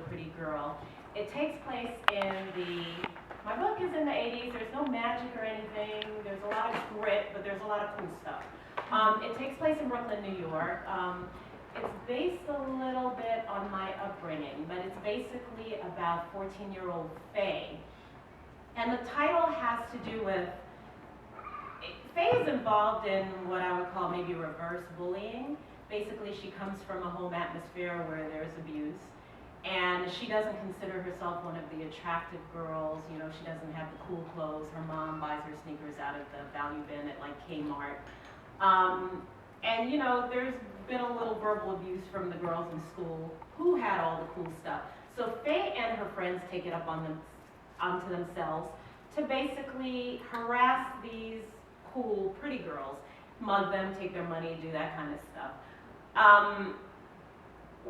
Pretty Girl. It takes place in my book is in the 80s. There's no magic or anything. There's a lot of grit, but there's a lot of cool stuff. It takes place in Brooklyn, New York. It's based a little bit on my upbringing, but it's basically about 14-year-old Faye. And the title has to do with, Faye is involved in what I would call maybe reverse bullying. Basically, she comes from a home atmosphere where there's abuse, and she doesn't consider herself one of the attractive girls. You know, she doesn't have the cool clothes. Her mom buys her sneakers out of the value bin at like Kmart. And you know, there's been a little verbal abuse from the girls in school who had all the cool stuff. So Faye and her friends take it up onto themselves to basically harass these cool, pretty girls, mug them, take their money, do that kind of stuff.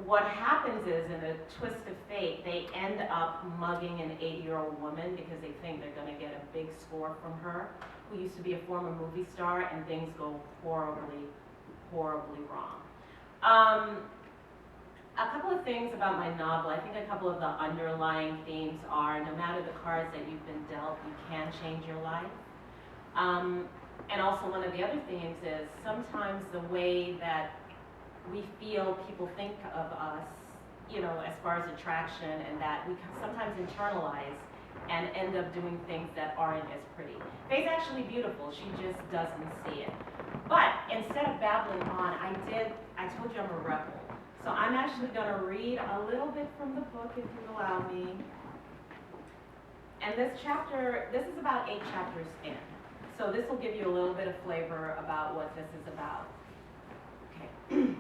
What happens is, in a twist of fate, they end up mugging an 80-year-old woman because they think they're going to get a big score from her, who used to be a former movie star, and things go horribly, horribly wrong. A couple of things about my novel. I think a couple of the underlying themes are, no matter the cards that you've been dealt, you can change your life. And also one of the other themes is sometimes the way that we feel people think of us, you know, as far as attraction, and that we sometimes internalize and end up doing things that aren't as pretty. Faye's actually beautiful, she just doesn't see it. But instead of babbling on, I told you I'm a rebel. So I'm actually gonna read a little bit from the book, if you allow me. And this is about 8 chapters in. So this will give you a little bit of flavor about what this is about. Okay.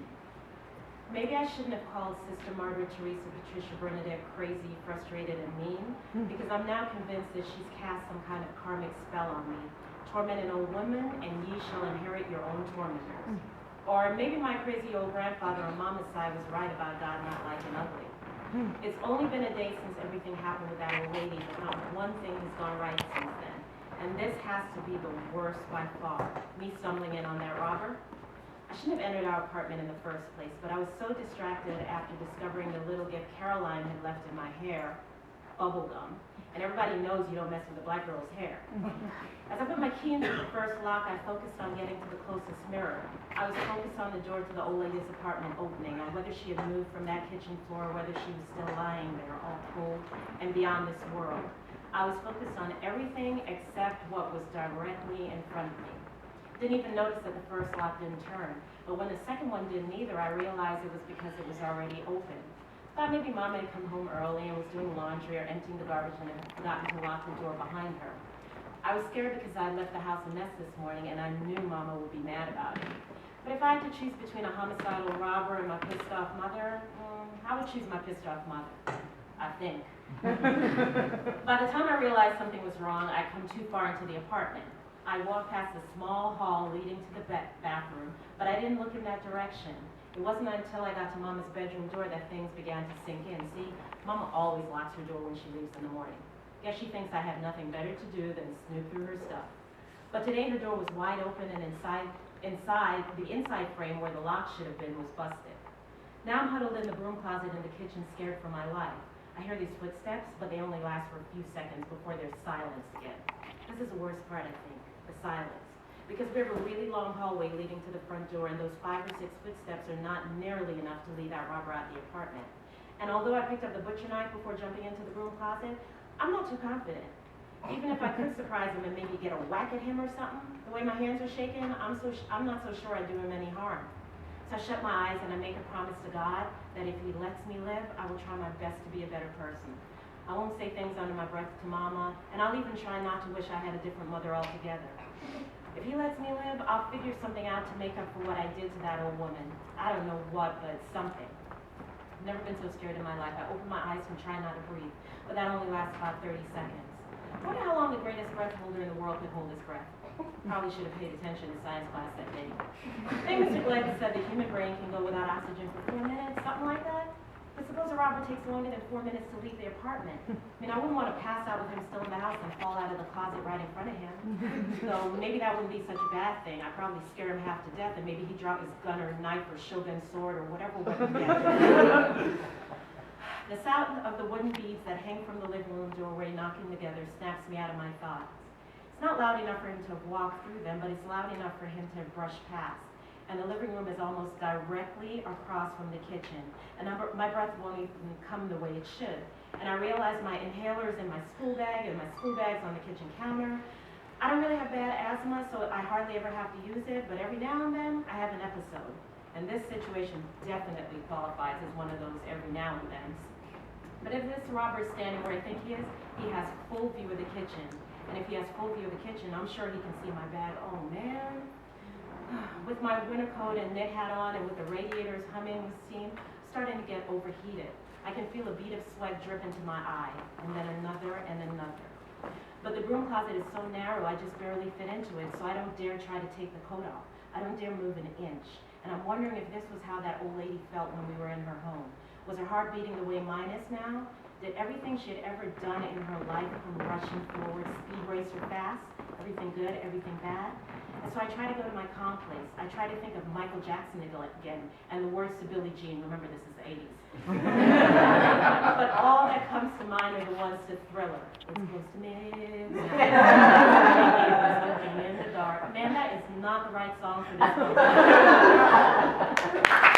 Maybe I shouldn't have called Sister Margaret Teresa Patricia Bernadette crazy, frustrated, and mean, because I'm now convinced that she's cast some kind of karmic spell on me. Torment an old woman, and ye shall inherit your own tormentors. Or maybe my crazy old grandfather on Mama's side was right about God not liking ugly. It's only been a day since everything happened with that old lady, but not one thing has gone right since then. And this has to be the worst by far, me stumbling in on that robber. I shouldn't have entered our apartment in the first place, but I was so distracted after discovering the little gift Caroline had left in my hair, bubble gum. And everybody knows you don't mess with a black girl's hair. As I put my key into the first lock, I focused on getting to the closest mirror. I was focused on the door to the old lady's apartment opening, on whether she had moved from that kitchen floor, whether she was still lying there, all cold and beyond this world. I was focused on everything except what was directly in front of me. Didn't even notice that the first lock didn't turn, but when the second one didn't either, I realized it was because it was already open. Thought maybe Mama had come home early and was doing laundry or emptying the garbage and had forgotten to lock the door behind her. I was scared because I had left the house a mess this morning and I knew Mama would be mad about it. But if I had to choose between a homicidal robber and my pissed off mother, I would choose my pissed off mother, I think. By the time I realized something was wrong, I'd come too far into the apartment. I walked past a small hall leading to the bathroom, but I didn't look in that direction. It wasn't until I got to Mama's bedroom door that things began to sink in. See, Mama always locks her door when she leaves in the morning. Guess she thinks I have nothing better to do than snoop through her stuff. But today her door was wide open, and the inside frame where the lock should have been was busted. Now I'm huddled in the broom closet in the kitchen, scared for my life. I hear these footsteps, but they only last for a few seconds before there's silence again. This is the worst part, I think, the silence. Because we have a really long hallway leading to the front door, and those 5 or 6 footsteps are not nearly enough to lead that robber out of the apartment. And although I picked up the butcher knife before jumping into the broom closet, I'm not too confident. Even if I could surprise him and maybe get a whack at him or something, the way my hands are shaking, I'm not so sure I'd do him any harm. So I shut my eyes and I make a promise to God that if he lets me live, I will try my best to be a better person. I won't say things under my breath to Mama, and I'll even try not to wish I had a different mother altogether. If he lets me live, I'll figure something out to make up for what I did to that old woman. I don't know what, but something. I've never been so scared in my life. I open my eyes and try not to breathe, but that only lasts about 30 seconds. I wonder how long the greatest breath holder in the world could hold his breath. Probably should have paid attention in science class that day. I think Mr. Blythe said the human brain can go without oxygen for 4 minutes, something like that. But suppose a robber takes longer than 4 minutes to leave the apartment. I mean, I wouldn't want to pass out with him still in the house and fall out of the closet right in front of him. So maybe that wouldn't be such a bad thing. I'd probably scare him half to death, and maybe he'd drop his gun or knife or shogun sword or whatever weapon he had. The sound of the wooden beads that hang from the living room doorway knocking together snaps me out of my thoughts. It's not loud enough for him to have walked through them, but it's loud enough for him to have brushed past. And the living room is almost directly across from the kitchen. And my breath won't even come the way it should. And I realize my inhaler's in my school bag, and my school bag's on the kitchen counter. I don't really have bad asthma, so I hardly ever have to use it, but every now and then I have an episode. And this situation definitely qualifies as one of those every now and then. But if this robber is standing where I think he is, he has full view of the kitchen. And if he has full view of the kitchen, I'm sure he can see my bag. Oh man. With my winter coat and knit hat on and with the radiators humming with steam, I'm starting to get overheated. I can feel a bead of sweat drip into my eye, and then another and another. But the broom closet is so narrow, I just barely fit into it, so I don't dare try to take the coat off. I don't dare move an inch. And I'm wondering if this was how that old lady felt when we were in her home. Was her heart beating the way mine is now? Did everything she had ever done in her life come rushing forward, speed race her fast? Everything good, everything bad? And so I try to go to my calm place. I try to think of Michael Jackson again and the words to Billie Jean. Remember, this is the 80s. But all that comes to mind are the ones to Thriller. It's close to midnight. Looking in the dark. Man, that is not the right song for this one.